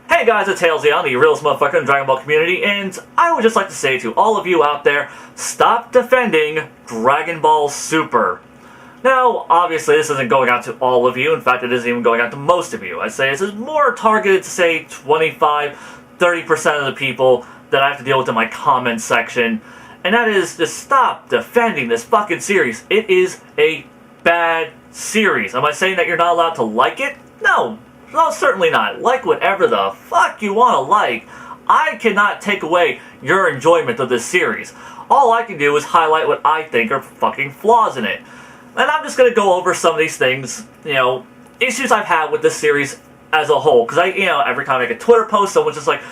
Hey guys, it's Zeon, the realest motherfucker in the Dragon Ball community, and I would just like to say to all of you out there, stop defending Dragon Ball Super. Now, obviously this isn't going out to all of you, in fact it isn't even going out to most of you. I'd say this is more targeted to say 25-30% of the people that I have to deal with in my comment section, and that is, just stop defending this fucking series. It is a bad series. Am I saying that you're not allowed to like it? No. No, certainly not. Like whatever the fuck you want to like. I cannot take away your enjoyment of this series. All I can do is highlight what I think are fucking flaws in it. And I'm just going to go over some of these things, issues I've had with this series as a whole. Because every time I make a Twitter post, someone's just like,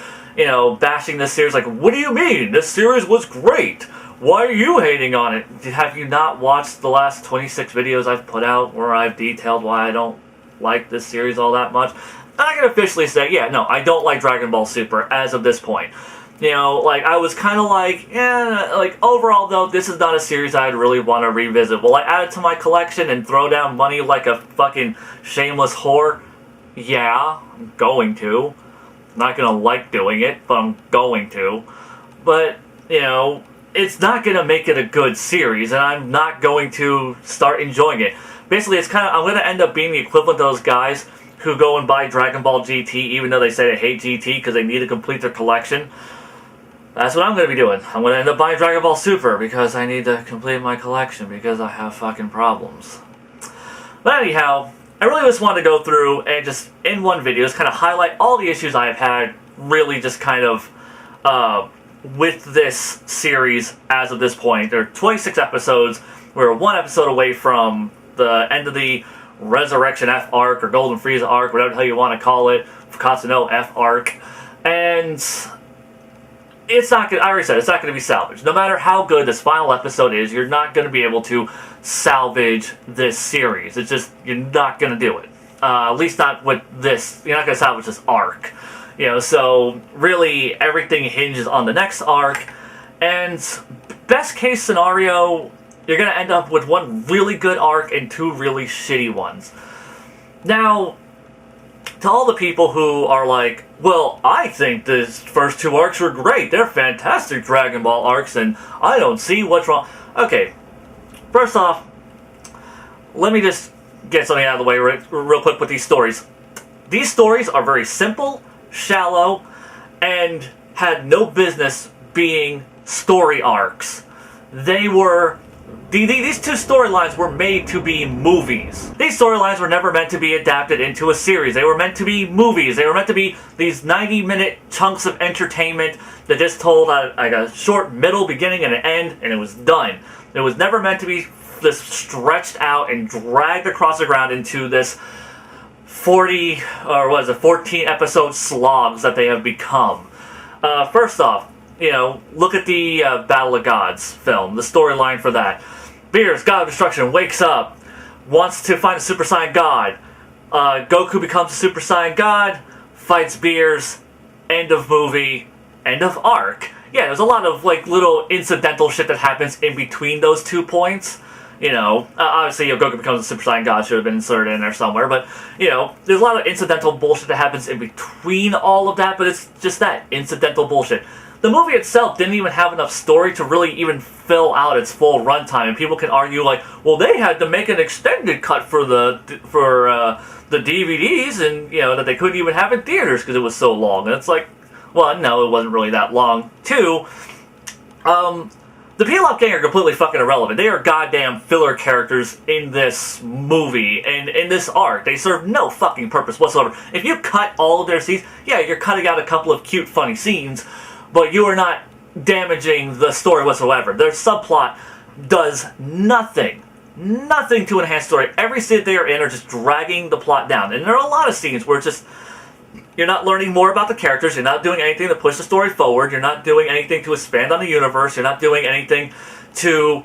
bashing this series, like, what do you mean? This series was great. Why are you hating on it? Have you not watched the last 26 videos I've put out where I've detailed why I don't like this series all that much? I can officially say, yeah, no, I don't like Dragon Ball Super as of this point. I was kind of like, overall though, this is not a series I'd really want to revisit. Will I add it to my collection and throw down money like a fucking shameless whore? Yeah, I'm going to. I'm not gonna like doing it, but I'm going to. But, it's not gonna make it a good series, and I'm not going to start enjoying it. Basically, I'm going to end up being the equivalent of those guys who go and buy Dragon Ball GT even though they say they hate GT because they need to complete their collection. That's what I'm going to be doing. I'm going to end up buying Dragon Ball Super because I need to complete my collection because I have fucking problems. But anyhow, I really just wanted to go through and just, in one video, just kind of highlight all the issues I've had, really just kind of, with this series as of this point. There are 26 episodes. We're one episode away from the end of the Resurrection F arc, or Golden Frieza arc, whatever the hell you want to call it, Katsuno F arc, and it's not good. I already said it's not going to be salvaged. No matter how good this final episode is, you're not going to be able to salvage this series. It's just, you're not going to do it. At least not with this. You're not going to salvage this arc. So really everything hinges on the next arc, and best case scenario, you're going to end up with one really good arc and two really shitty ones. Now, to all the people who are like, well, I think the first two arcs were great. They're fantastic Dragon Ball arcs, and I don't see what's wrong. Okay, first off, let me just get something out of the way real quick with these stories. These stories are very simple, shallow, and had no business being story arcs. They were... These two storylines were made to be movies. These storylines were never meant to be adapted into a series. They were meant to be movies. They were meant to be these 90-minute chunks of entertainment that just told like a short middle, beginning, and an end, and it was done. It was never meant to be this stretched out and dragged across the ground into this 14 episode slogs that they have become. First off, look at the Battle of Gods film, the storyline for that. Beerus, God of Destruction, wakes up, wants to find a Super Saiyan God. Goku becomes a Super Saiyan God, fights Beerus, end of movie, end of arc. Yeah, there's a lot of little incidental shit that happens in between those 2 points. Obviously, Goku becomes a Super Saiyan God should have been inserted in there somewhere, but, there's a lot of incidental bullshit that happens in between all of that, but it's just that, incidental bullshit. The movie itself didn't even have enough story to really even fill out its full runtime, and people can argue well, they had to make an extended cut for the DVDs, and that they couldn't even have in theaters because it was so long. And it's like, well, no, it wasn't really that long. Two, the Pilaf gang are completely fucking irrelevant. They are goddamn filler characters in this movie and in this arc. They serve no fucking purpose whatsoever. If you cut all of their scenes, yeah, you're cutting out a couple of cute, funny scenes, but you are not damaging the story whatsoever. Their subplot does nothing. Nothing to enhance story. Every scene they are in are just dragging the plot down. And there are a lot of scenes where it's just, you're not learning more about the characters, you're not doing anything to push the story forward, you're not doing anything to expand on the universe, you're not doing anything to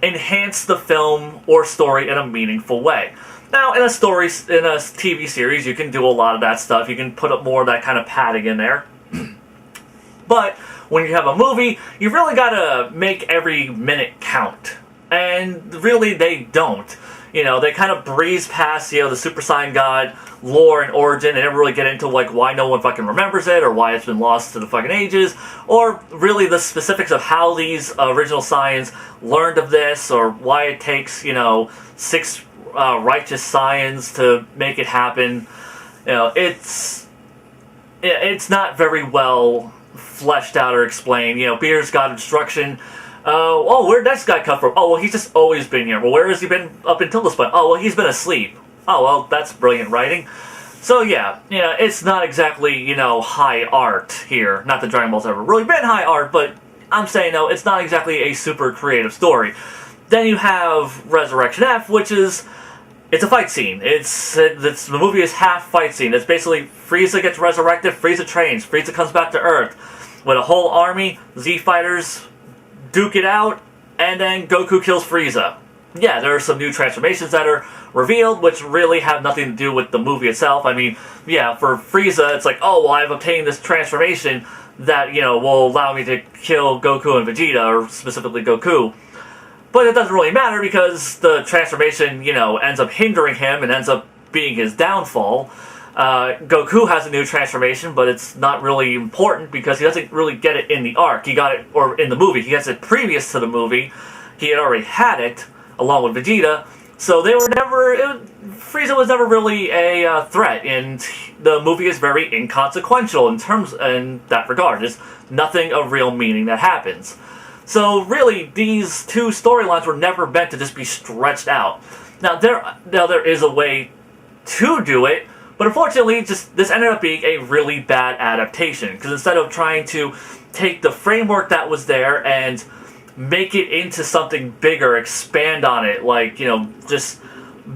enhance the film or story in a meaningful way. Now, in a TV series, you can do a lot of that stuff. You can put up more of that kind of padding in there. But when you have a movie, you really gotta make every minute count. And really, they don't. You know, they kind of breeze past, you know, the Super Saiyan God lore and origin. They never really get into, like, why no one fucking remembers it, or why it's been lost to the fucking ages, or really the specifics of how these original Saiyans learned of this, or why it takes, you know, 6 righteous Saiyans to make it happen. You know, it's not very well fleshed out or explained. You know, Beerus got instruction. Oh, where'd this guy come from? Oh, well, he's just always been here. Well, where has he been up until this point? Oh, well, he's been asleep. Oh, well, that's brilliant writing. So, yeah, it's not exactly, you know, high art here. Not that Dragon Ball's ever really been high art, but I'm saying, no, it's not exactly a super creative story. Then you have Resurrection F, which is... It's a fight scene. The movie is half fight scene. It's basically Frieza gets resurrected, Frieza trains, Frieza comes back to Earth with a whole army, Z fighters duke it out, and then Goku kills Frieza. Yeah, there are some new transformations that are revealed, which really have nothing to do with the movie itself. I mean, yeah, for Frieza, it's like, oh, well, I've obtained this transformation that, you know, will allow me to kill Goku and Vegeta, or specifically Goku. But it doesn't really matter because the transformation, you know, ends up hindering him and ends up being his downfall. Goku has a new transformation, but it's not really important because he doesn't really get it in the arc. He got it, or in the movie. He gets it previous to the movie. He had already had it, along with Vegeta. So they were never... Frieza was never really a threat, and the movie is very inconsequential in that regard. There's nothing of real meaning that happens. So really, these two storylines were never meant to just be stretched out. Now there is a way to do it, but unfortunately, this ended up being a really bad adaptation. Because instead of trying to take the framework that was there and make it into something bigger, expand on it, like, you know, just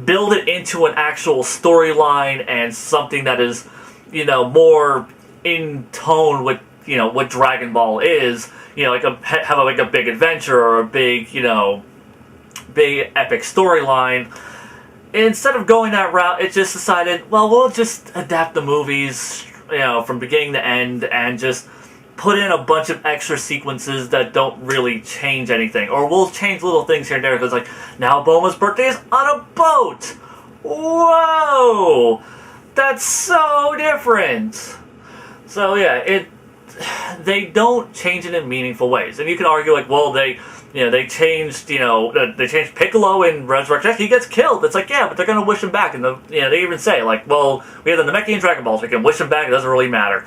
build it into an actual storyline and something that is, you know, more in tone with, you know, what Dragon Ball is. You know, like a big adventure or a big, you know, big epic storyline. Instead of going that route, it just decided, well, we'll just adapt the movies, you know, from beginning to end and just put in a bunch of extra sequences that don't really change anything. Or we'll change little things here and there because, like, now Bulma's birthday is on a boat! Whoa! That's so different! So, yeah, they don't change it in meaningful ways. And you can argue, like, well, they changed Piccolo in Resurrection F. He gets killed. It's like, yeah, but they're going to wish him back. And they even say, like, well, we have the Namekian Dragon Balls. We can wish him back. It doesn't really matter.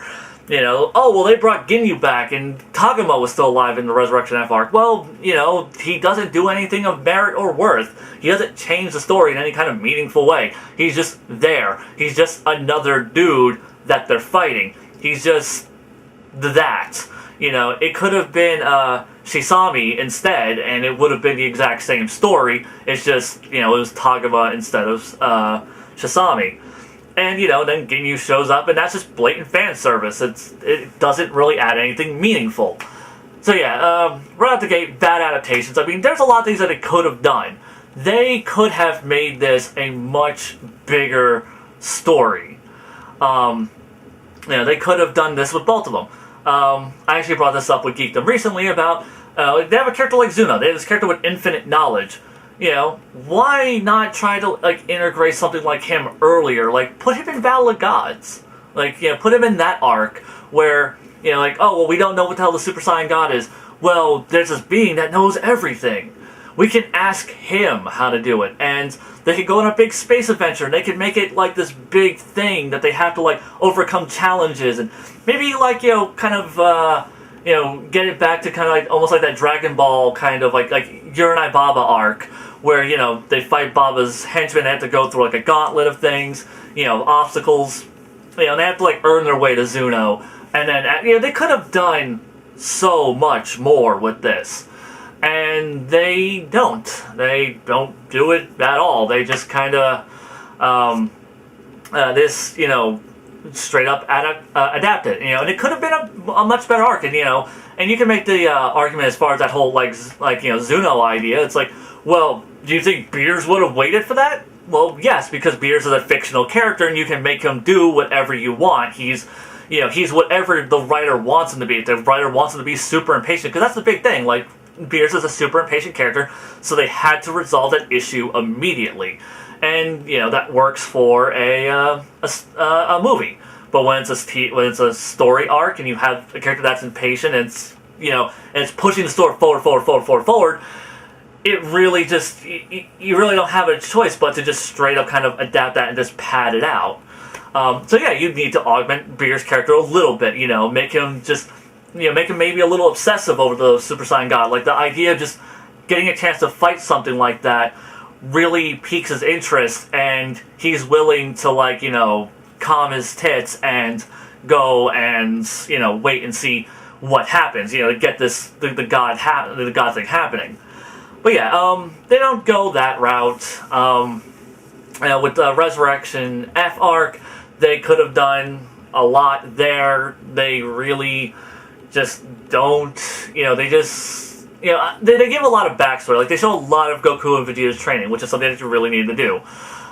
You know, oh, well, they brought Ginyu back, and Kagama was still alive in the Resurrection F arc. Well, you know, he doesn't do anything of merit or worth. He doesn't change the story in any kind of meaningful way. He's just there. He's just another dude that they're fighting. He's just that. You know, it could have been Shisami instead, and it would have been the exact same story. It's just, you know, it was Kagama instead of Shisami. And, you know, then Ginyu shows up, and that's just blatant fan service. It doesn't really add anything meaningful. So yeah, right out the gate, bad adaptations. I mean, there's a lot of things that it could have done. They could have made this a much bigger story. You know, they could have done this with both of them. I actually brought this up with Geekdom recently about, they have a character like Zuna. They have this character with infinite knowledge. You know, why not try to, like, integrate something like him earlier? Like, put him in Battle of Gods. Like, you know, put him in that arc where, you know, like, oh, well, we don't know what the hell the Super Saiyan God is. Well, there's this being that knows everything. We can ask him how to do it. And they could go on a big space adventure, and they could make it, like, this big thing that they have to, like, overcome challenges. And maybe, like, you know, kind of, you know, get it back to kind of, like, almost like that Dragon Ball kind of, like Yuranai Baba arc, where, you know, they fight Baba's henchmen, they have to go through, like, a gauntlet of things, you know, obstacles, you know, and they have to, like, earn their way to Zuno. And then, you know, they could have done so much more with this. And they don't. They don't do it at all. They just kind of, this, you know, straight up adapt it, you know, and it could have been a much better arc, and, you know, and you can make the argument as far as that whole, like, you know, Zuno idea. It's like, well, do you think Beers would have waited for that? Well, yes, because Beers is a fictional character, and you can make him do whatever you want. He's, you know, he's whatever the writer wants him to be. If the writer wants him to be super impatient, because that's the big thing, like, Beerus is a super impatient character, so they had to resolve that issue immediately. And, that works for a movie. But when it's a story arc and you have a character that's impatient and it's pushing the story forward, it really just, you really don't have a choice but to just straight up kind of adapt that and just pad it out. So yeah, you need to augment Beerus' character a little bit, make him just, make him maybe a little obsessive over the Super Saiyan God. Like, the idea of just getting a chance to fight something like that really piques his interest, and he's willing to, calm his tits and go and, wait and see what happens, to get the God thing happening. But yeah, they don't go that route. With the Resurrection F arc, they could have done a lot there. They really just don't, they just, they give a lot of backstory. Like, they show a lot of Goku and Vegeta's training, which is something that you really need to do.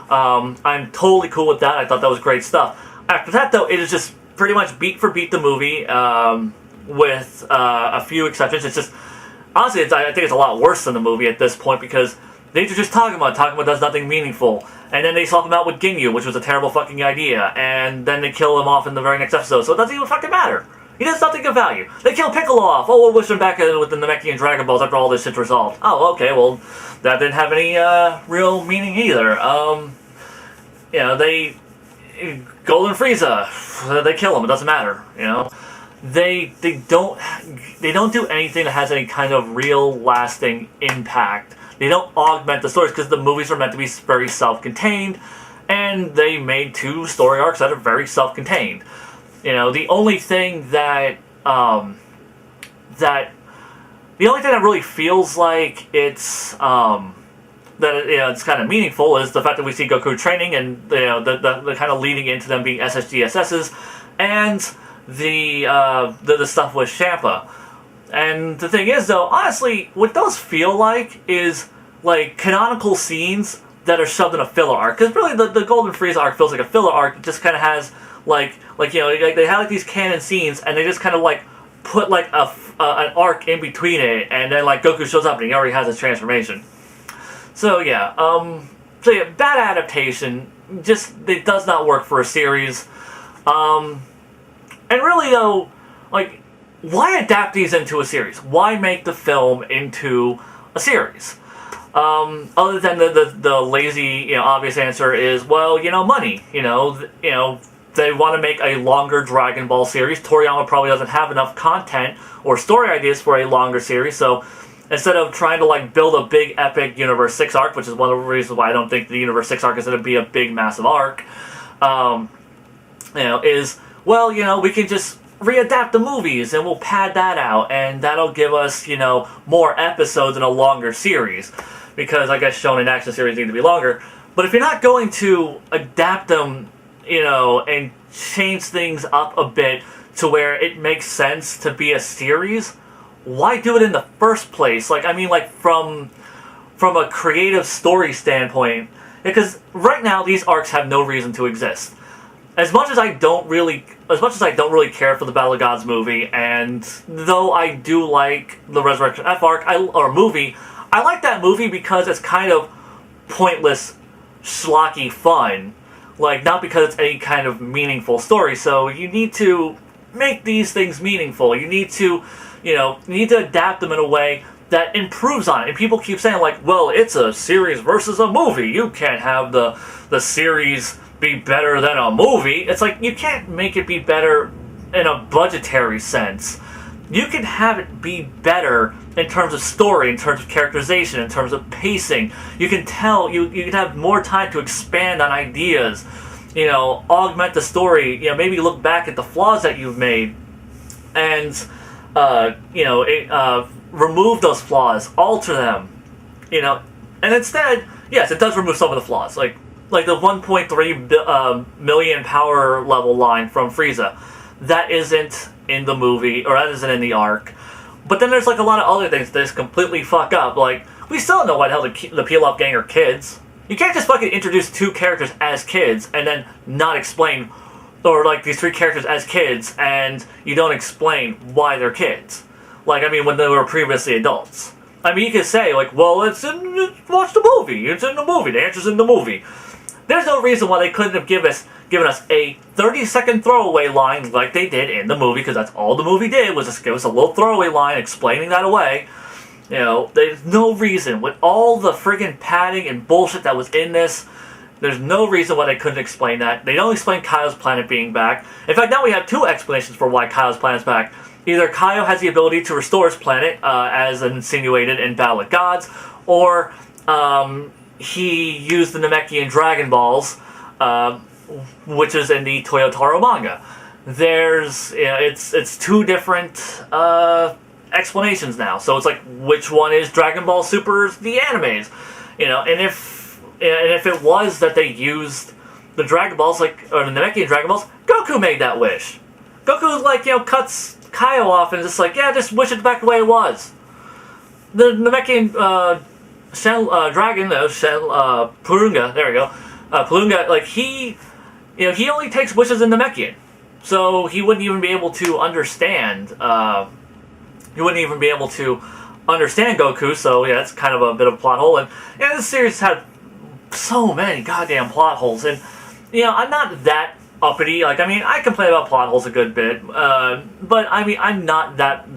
I'm totally cool with that. I thought that was great stuff. After that, though, it is just pretty much beat for beat the movie, with a few exceptions. It's just, honestly, I think it's a lot worse than the movie at this point, because they just talking about does nothing meaningful. And then they swap him out with Ginyu, which was a terrible fucking idea. And then they kill him off in the very next episode, so it doesn't even fucking matter. He does nothing of value. They kill Piccolo off. Oh, we'll wish him back with the Namekian Dragon Balls after all this shit's resolved. Oh, okay, well, that didn't have any real meaning either. They... Golden Frieza, they kill him, it doesn't matter, They don't do anything that has any kind of real lasting impact. They don't augment the stories, because the movies are meant to be very self-contained, and they made 2 story arcs that are very self-contained. The only thing that really feels like it's it's kind of meaningful is the fact that we see Goku training, and the kind of leading into them being SSGSSs, and the stuff with Champa. And the thing is, though, honestly, what those feel like is like canonical scenes that are shoved in a filler arc. Because really, the Golden Frieza arc feels like a filler arc. It just kind of has they have like these canon scenes, and they just kind of like put like an arc in between it, and then like Goku shows up and he already has his transformation. So yeah, bad adaptation. Just, it does not work for a series. And really though, like, why adapt these into a series? Why make the film into a series? Other than the lazy, obvious answer is, well, money. They want to make a longer Dragon Ball series. Toriyama probably doesn't have enough content or story ideas for a longer series, so instead of trying to like build a big epic Universe 6 arc, which is one of the reasons why I don't think the Universe 6 arc is going to be a big massive arc, we can just readapt the movies and we'll pad that out, and that'll give us, more episodes in a longer series, because I guess shonen action series need to be longer. But if you're not going to adapt them, and change things up a bit to where it makes sense to be a series, why do it in the first place? Like, I mean, like, from a creative story standpoint, because right now these arcs have no reason to exist. As much as I don't really care for the Battle of Gods movie, and though I do like the Resurrection F arc movie, I like that movie because it's kind of pointless, schlocky fun. Like, not because it's any kind of meaningful story. So you need to make these things meaningful. You need to, adapt them in a way that improves on it. And people keep saying, like, well, it's a series versus a movie. You can't have the series be better than a movie. It's like, you can't make it be better in a budgetary sense. You can have it be better in terms of story, in terms of characterization, in terms of pacing. You can tell, you can have more time to expand on ideas, augment the story, maybe look back at the flaws that you've made, and, remove those flaws, alter them, and instead, yes, it does remove some of the flaws, like the 1.3 million power level line from Frieza. That isn't in the movie, or that isn't in the arc. But then there's like a lot of other things that just completely fuck up. Like, we still don't know why the hell the Peel-Off Gang are kids. You can't just fucking introduce 2 characters as kids and then not explain, or like these 3 characters as kids and you don't explain why they're kids. Like, I mean, when they were previously adults. I mean, you could say, like, well, watch the movie. It's in the movie. The answer's in the movie. There's no reason why they couldn't have given us a 30-second throwaway line like they did in the movie, because that's all the movie did, was just give us a little throwaway line explaining that away. You know, there's no reason, with all the friggin' padding and bullshit that was in this, there's no reason why they couldn't explain that. They don't explain Kaio's planet being back. In fact, now we have two explanations for why Kaio's planet's back. Either Kaio has the ability to restore his planet, as insinuated in Battle of Gods, or he used the Namekian Dragon Balls, which is in the Toyotaro manga. There's, it's two different explanations now. So it's like, which one is Dragon Ball Super's the animes? You know, and if it was that they used the Dragon Balls, like, or the Namekian Dragon Balls, Goku made that wish. Goku, like, cuts Kaio off and just like, yeah, just wish it back the way it was. The Namekian Dragon, Purunga, there we go. Purunga, like, he only takes wishes in Namekian. So he wouldn't even be able to understand, Goku, so yeah, it's kind of a bit of a plot hole. And yeah, this series had so many goddamn plot holes, and, I'm not that uppity. Like, I mean, I complain about plot holes a good bit, but I mean, I'm not that...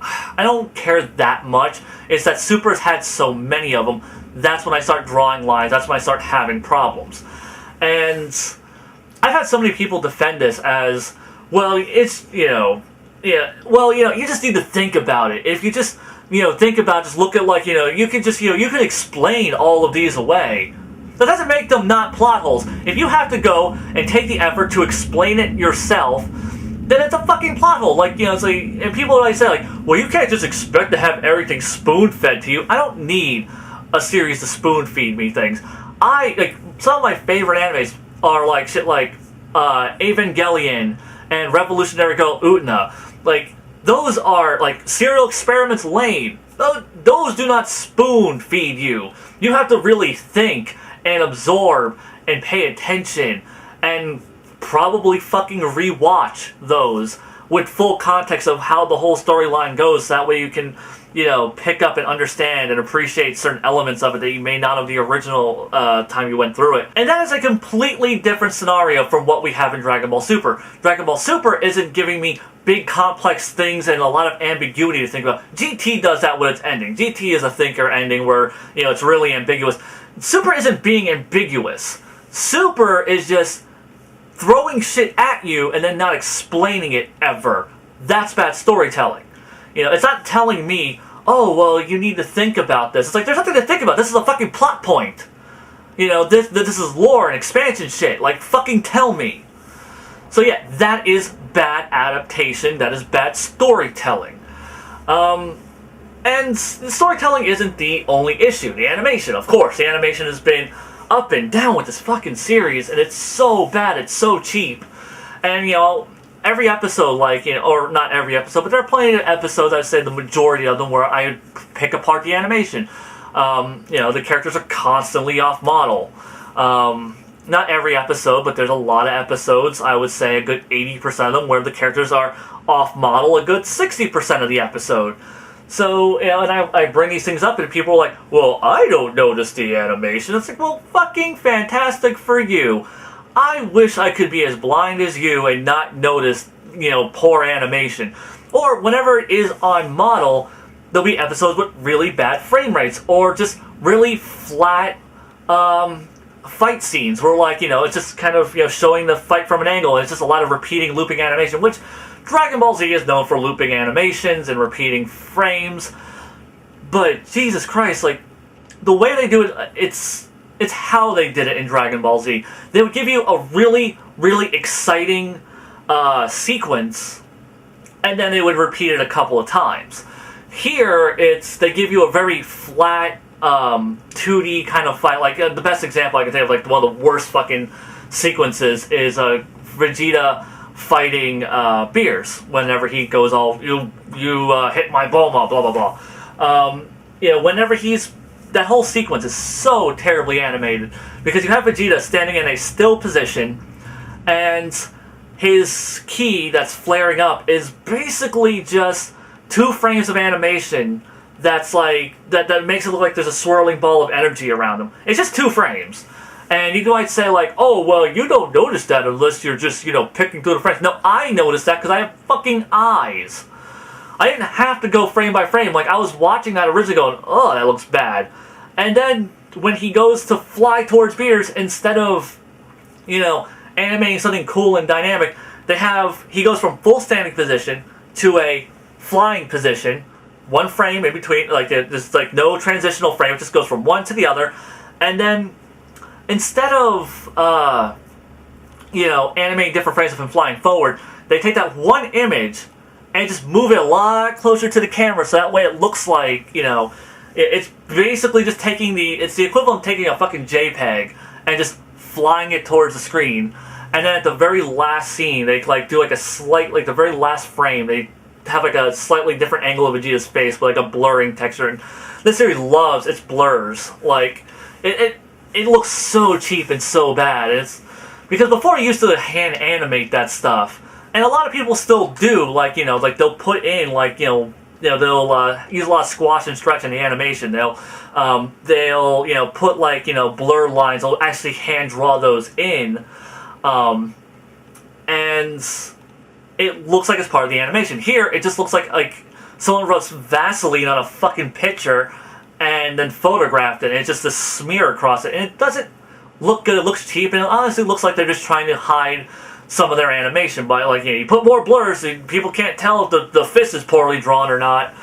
I don't care that much. It's that Super's had so many of them, that's when I start drawing lines, that's when I start having problems. And I've had so many people defend this as, well, it's, you just need to think about it. If you just, think about it, just look at, like, you can just, you can explain all of these away. That doesn't make them not plot holes. If you have to go and take the effort to explain it yourself, then it's a fucking plot hole. Like, it's like, and people always say, like, well, you can't just expect to have everything spoon-fed to you. I don't need a series to spoon-feed me things. Some of my favorite animes are, like, shit like, Evangelion and Revolutionary Girl Utena. Like, those are, like, Serial Experiments Lane. Those do not spoon-feed you. You have to really think and absorb and pay attention and probably fucking rewatch those with full context of how the whole storyline goes, so that way you can, pick up and understand and appreciate certain elements of it that you may not have the original time you went through it. And that is a completely different scenario from what we have in Dragon Ball Super. Dragon Ball Super isn't giving me big complex things and a lot of ambiguity to think about. GT does that with its ending. GT is a thinker ending where, it's really ambiguous. Super isn't being ambiguous. Super is just throwing shit at you and then not explaining it ever. That's bad storytelling. It's not telling me, oh, well, you need to think about this. It's like, there's nothing to think about. This is a fucking plot point. This is lore and expansion shit. Like, fucking tell me. So yeah, that is bad adaptation. That is bad storytelling. And the storytelling isn't the only issue. The animation, of course. The animation has been up and down with this fucking series, and it's so bad, it's so cheap. And, every episode, like, or not every episode, but there are plenty of episodes, I'd say the majority of them, where I pick apart the animation. The characters are constantly off model. Not every episode, but there's a lot of episodes, I would say a good 80% of them, where the characters are off model a good 60% of the episode. So, and I bring these things up and people are like, well, I don't notice the animation. It's like, well, fucking fantastic for you. I wish I could be as blind as you and not notice, poor animation. Or whenever it is on model, there'll be episodes with really bad frame rates or just really flat fight scenes where, like, it's just kind of, showing the fight from an angle and it's just a lot of repeating, looping animation, which Dragon Ball Z is known for looping animations and repeating frames, but Jesus Christ, like, the way they do it, it's how they did it in Dragon Ball Z. They would give you a really, really exciting sequence, and then they would repeat it a couple of times. Here, they give you a very flat 2D kind of fight. Like, the best example I can think of, like, one of the worst fucking sequences is Vegeta fighting Beers whenever he goes all, you hit my Bulma, blah, blah, blah. Whenever that whole sequence is so terribly animated because you have Vegeta standing in a still position and his ki that's flaring up is basically just 2 frames of animation that's like that makes it look like there's a swirling ball of energy around them. It's just 2 frames. And you might say like, oh, well, you don't notice that unless you're just, picking through the frames. No, I noticed that because I have fucking eyes. I didn't have to go frame by frame. Like, I was watching that originally going, oh, that looks bad. And then when he goes to fly towards Beers, instead of, animating something cool and dynamic, he goes from full standing position to a flying position, 1 frame in between, like, there's like no transitional frame, it just goes from one to the other. And then instead of, animating different frames of him flying forward, they take that one image and just move it a lot closer to the camera, so that way it looks like, it's basically just it's the equivalent of taking a fucking JPEG and just flying it towards the screen. And then at the very last scene, they do like a slight, like the very last frame, they have like a slightly different angle of Vegeta's face with like a blurring texture. And this series loves its blurs. Like, it looks so cheap and so bad. It's because before you used to hand animate that stuff, and a lot of people still do. Like, they'll put in they'll use a lot of squash and stretch in the animation. They'll put blur lines. They'll actually hand draw those in, and it looks like it's part of the animation. Here, it just looks like someone wrote Vaseline on a fucking picture and then photographed it, and it's just a smear across it, and it doesn't look good. It looks cheap, and it honestly looks like they're just trying to hide some of their animation by, you put more blurs so people can't tell if the fist is poorly drawn or not,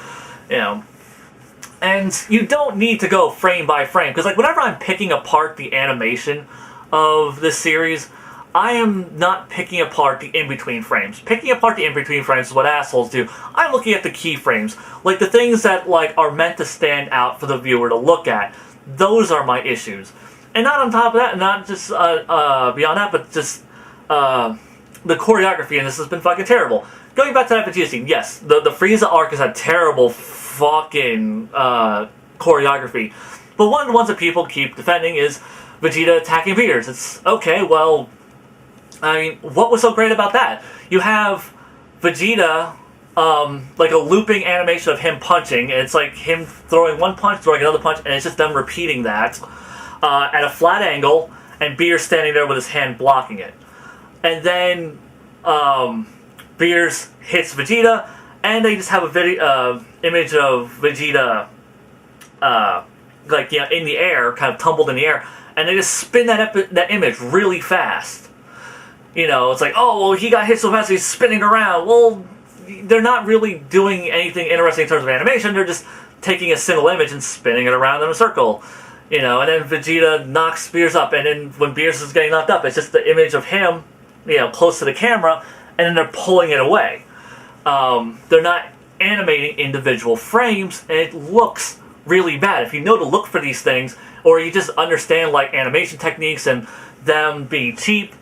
And you don't need to go frame by frame, because whenever I'm picking apart the animation of this series, I am not picking apart the in-between frames. Picking apart the in-between frames is what assholes do. I'm looking at the key frames, the things that are meant to stand out for the viewer to look at. Those are my issues. And not on top of that, not just beyond that, but just the choreography in this has been fucking terrible. Going back to that Vegeta scene, yes, the Frieza arc has had terrible fucking choreography. But one of the ones that people keep defending is Vegeta attacking Beers. It's okay, well, I mean, what was so great about that? You have Vegeta, a looping animation of him punching, and it's like him throwing one punch, throwing another punch, and it's just them repeating that at a flat angle, and Beers standing there with his hand blocking it. And then Beers hits Vegeta, and they just have a video image of Vegeta in the air, kind of tumbled in the air, and they just spin that image really fast. It's like, oh, well, he got hit so fast he's spinning around. Well, they're not really doing anything interesting in terms of animation. They're just taking a single image and spinning it around in a circle. And then Vegeta knocks Beers up, and then when Beers is getting knocked up, it's just the image of him, close to the camera, and then they're pulling it away. They're not animating individual frames, and it looks really bad. If you know to look for these things, or you just understand animation techniques and them being cheap,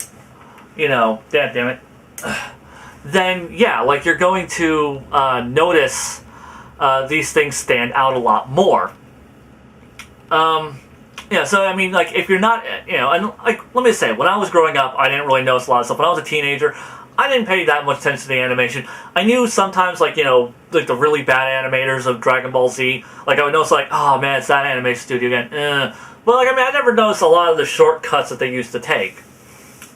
damn it, then yeah, you're going to notice these things stand out a lot more. So I mean, if you're not, and let me say, when I was growing up, I didn't really notice a lot of stuff. When I was a teenager, I didn't pay that much attention to the animation. I knew sometimes, the really bad animators of Dragon Ball Z, I would notice, oh man, it's that animation studio again. But I never noticed a lot of the shortcuts that they used to take.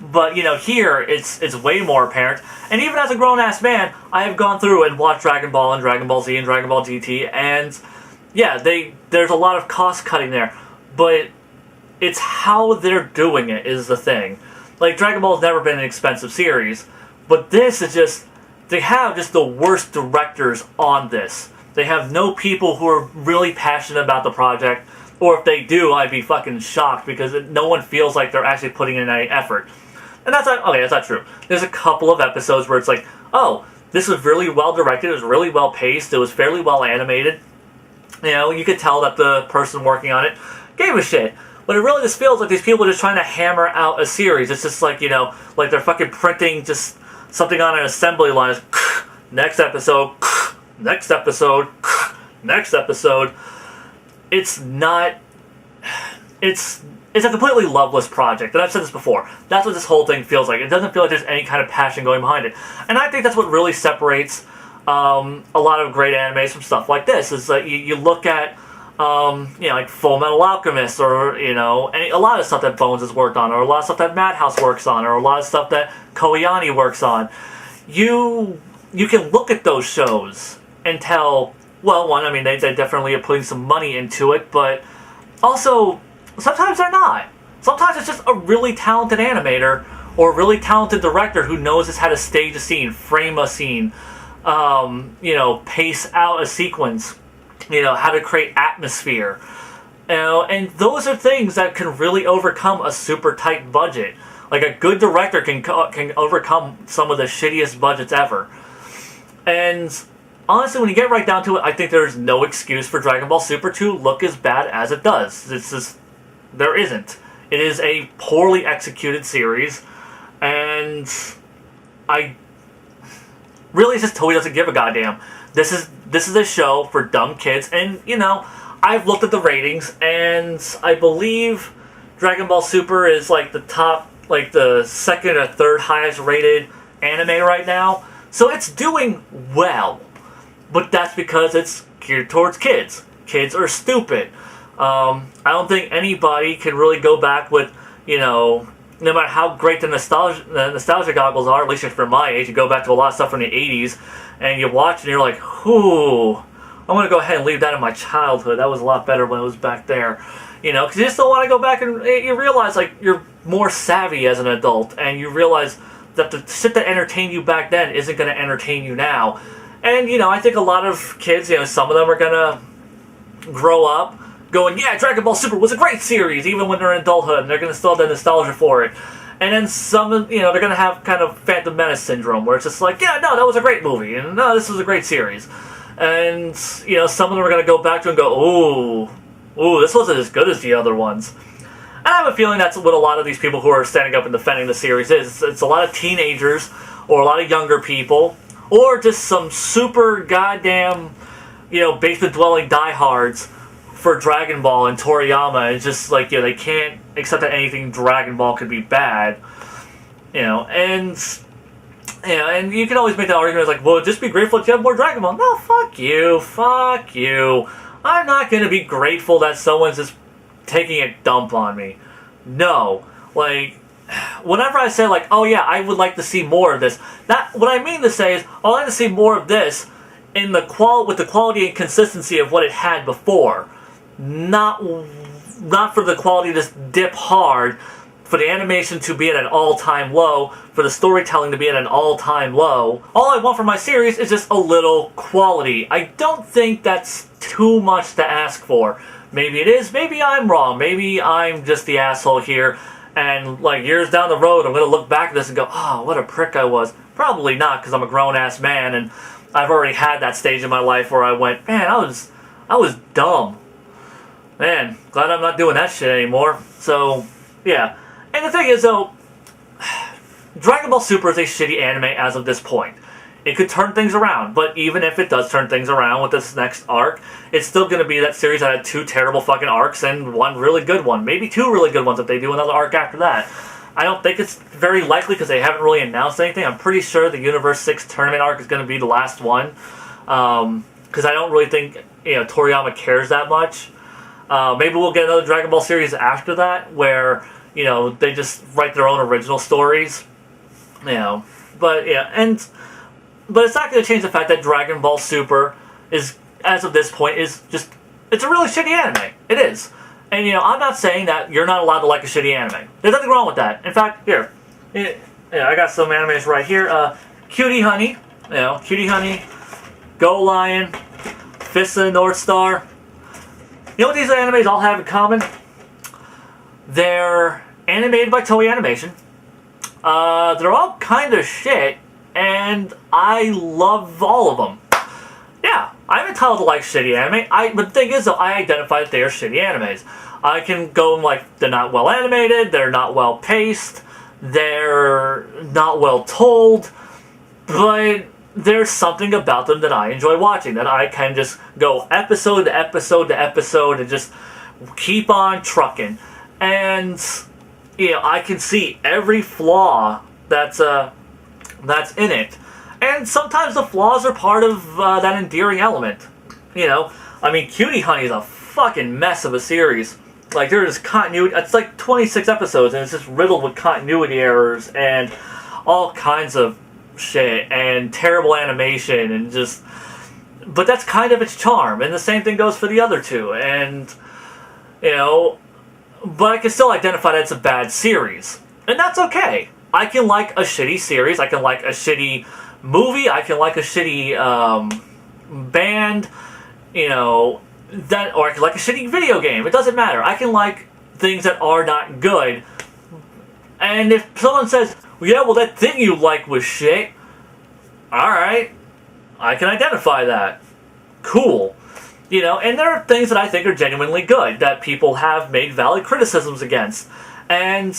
But here it's way more apparent. And even as a grown-ass man, I have gone through and watched Dragon Ball and Dragon Ball Z and Dragon Ball GT, and yeah, there's a lot of cost cutting there. But it's how they're doing it is the thing. Dragon Ball's never been an expensive series, but this is just, they have just the worst directors on this. They have no people who are really passionate about the project, or if they do, I'd be fucking shocked, because no one feels like they're actually putting in any effort. And that's not true. There's a couple of episodes where it's like, oh, this was really well directed, it was really well paced, it was fairly well animated. You could tell that the person working on it gave a shit. But it really just feels like these people are just trying to hammer out a series. It's just like they're fucking printing just something on an assembly line. Next episode, next episode, next episode. It's not... It's a completely loveless project, and I've said this before. That's what this whole thing feels like. It doesn't feel like there's any kind of passion going behind it. And I think that's what really separates a lot of great animes from stuff like this. Is that you look at like Full Metal Alchemist, or a lot of stuff that Bones has worked on, or a lot of stuff that Madhouse works on, or a lot of stuff that Koyani works on. You can look at those shows and tell, well, one, I mean, they definitely are putting some money into it, but also sometimes they're not. Sometimes it's just a really talented animator or a really talented director who knows how to stage a scene, frame a scene, pace out a sequence, how to create atmosphere. And those are things that can really overcome a super tight budget. Like, a good director can overcome some of the shittiest budgets ever. And honestly, when you get right down to it, I think there's no excuse for Dragon Ball Super to look as bad as it does. There isn't. It is a poorly executed series, and it's just Toei doesn't give a goddamn. This is a show for dumb kids, and I've looked at the ratings, and I believe Dragon Ball Super is like the top, like the second or third highest rated anime right now. So it's doing well, but that's because it's geared towards kids. Kids are stupid. I don't think anybody can really go back with, no matter how great the nostalgia goggles are, at least for my age, you go back to a lot of stuff from the 80s, and you watch and you're like, ooh, I'm going to go ahead and leave that in my childhood. That was a lot better when it was back there. Because you just don't want to go back, and you realize, like, you're more savvy as an adult, and you realize that the shit that entertained you back then isn't going to entertain you now. And, I think a lot of kids, some of them are going to grow up going, yeah, Dragon Ball Super was a great series, even when they're in adulthood, and they're going to still have the nostalgia for it. And then some, they're going to have kind of Phantom Menace syndrome, where it's just like, yeah, no, that was a great movie, and no, this was a great series. And, some of them are going to go back to it and go, ooh, this wasn't as good as the other ones. And I have a feeling that's what a lot of these people who are standing up and defending the series is. It's a lot of teenagers, or a lot of younger people, or just some super goddamn, basement-dwelling diehards for Dragon Ball and Toriyama. It's just like, they can't accept that anything Dragon Ball could be bad. And you can always make that argument, like, well, just be grateful that you have more Dragon Ball. No, fuck you. I'm not going to be grateful that someone's just taking a dump on me. No. Like, whenever I say, like, oh yeah, I would like to see more of this, what I mean to say is, I'd like to see more of this with the quality and consistency of what it had before. Not for the quality to just dip hard, for the animation to be at an all-time low, for the storytelling to be at an all-time low. All I want from my series is just a little quality. I don't think that's too much to ask for. Maybe it is, maybe I'm wrong, maybe I'm just the asshole here, and like years down the road I'm going to look back at this and go, oh, what a prick I was. Probably not, because I'm a grown-ass man, and I've already had that stage in my life where I went, man, I was dumb. Man, glad I'm not doing that shit anymore. So, yeah. And the thing is, though, Dragon Ball Super is a shitty anime as of this point. It could turn things around, but even if it does turn things around with this next arc, it's still going to be that series that had 2 terrible fucking arcs and 1 really good one. Maybe 2 really good ones if they do another arc after that. I don't think it's very likely because they haven't really announced anything. I'm pretty sure the Universe 6 tournament arc is going to be the last one. Because I don't really think Toriyama cares that much. Maybe we'll get another Dragon Ball series after that where, they just write their own original stories. But it's not going to change the fact that Dragon Ball Super is, as of this point, it's a really shitty anime. It is. And, I'm not saying that you're not allowed to like a shitty anime. There's nothing wrong with that. In fact, here. I got some animes right here. Cutie Honey. Cutie Honey. Go Lion. Fist of the North Star. You know what these animes all have in common? They're animated by Toei Animation. They're all kind of shit, and I love all of them. Yeah, I'm entitled to like shitty anime. But the thing is, though, I identify that they are shitty animes. I can go like, they're not well animated, they're not well paced, they're not well told, but there's something about them that I enjoy watching, that I can just go episode to episode to episode and just keep on trucking. And, I can see every flaw that's in it. And sometimes the flaws are part of that endearing element. You know, I mean, Cutie Honey is a fucking mess of a series. Like, there's continuity, it's like 26 episodes, and it's just riddled with continuity errors, and all kinds of shit, and terrible animation, and just... But that's kind of its charm, and the same thing goes for the other two, and... You know... But I can still identify that it's a bad series. And that's okay. I can like a shitty series, I can like a shitty movie, I can like a shitty, band, you know... That, or I can like a shitty video game. It doesn't matter. I can like things that are not good. And if someone says, well, yeah, well, that thing you like was shit, alright, I can identify that. Cool. You know, and there are things that I think are genuinely good that people have made valid criticisms against. And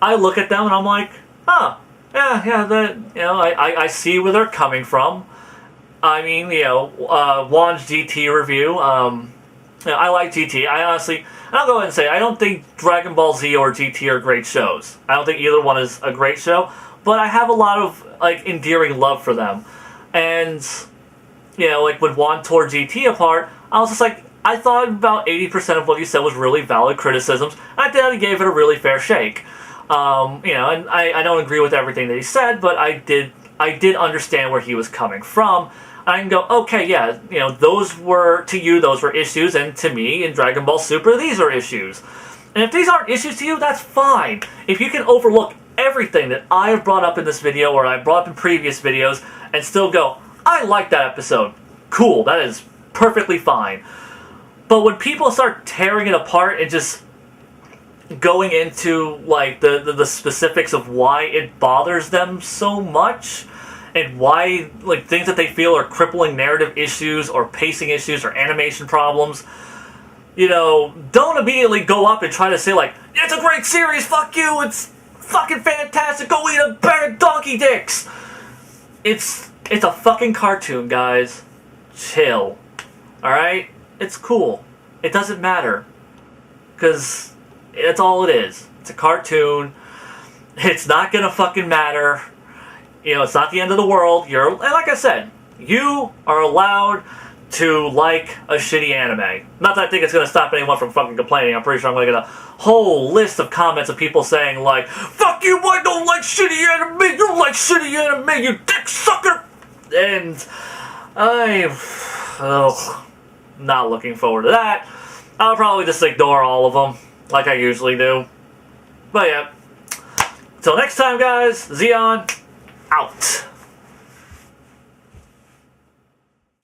I look at them and I'm like, huh, yeah, that, you know, I see where they're coming from. I mean, you know, Juan's GT review, you know, I like GT. I'll go ahead and say, I don't think Dragon Ball Z or GT are great shows. I don't think either one is a great show, but I have a lot of, like, endearing love for them. And, you know, like, when Juan tore GT apart, I was just like, I thought about 80% of what he said was really valid criticisms, and I thought he gave it a really fair shake. You know, and I don't agree with everything that he said, but I did understand where he was coming from. I can go, okay, yeah, you know, those were issues, and to me, in Dragon Ball Super, these are issues. And if these aren't issues to you, that's fine. If you can overlook everything that I have brought up in this video, or I brought up in previous videos, and still go, I like that episode, cool, that is perfectly fine. But when people start tearing it apart and just going into, like, the specifics of why it bothers them so much, and why, like, things that they feel are crippling narrative issues, or pacing issues, or animation problems, you know, don't immediately go up and try to say, like, it's a great series, fuck you, it's fucking fantastic, go eat a bag of donkey dicks! It's a fucking cartoon, guys. Chill. Alright? It's cool. It doesn't matter. Because that's all it is. It's a cartoon. It's not gonna fucking matter. You know, it's not the end of the world. And like I said, you are allowed to like a shitty anime. Not that I think it's going to stop anyone from fucking complaining. I'm pretty sure I'm going to get a whole list of comments of people saying, like, fuck you, I don't like shitty anime, you like shitty anime, you dick sucker! And I'm not looking forward to that. I'll probably just ignore all of them, like I usually do. But yeah. Till next time, guys, Zeon out.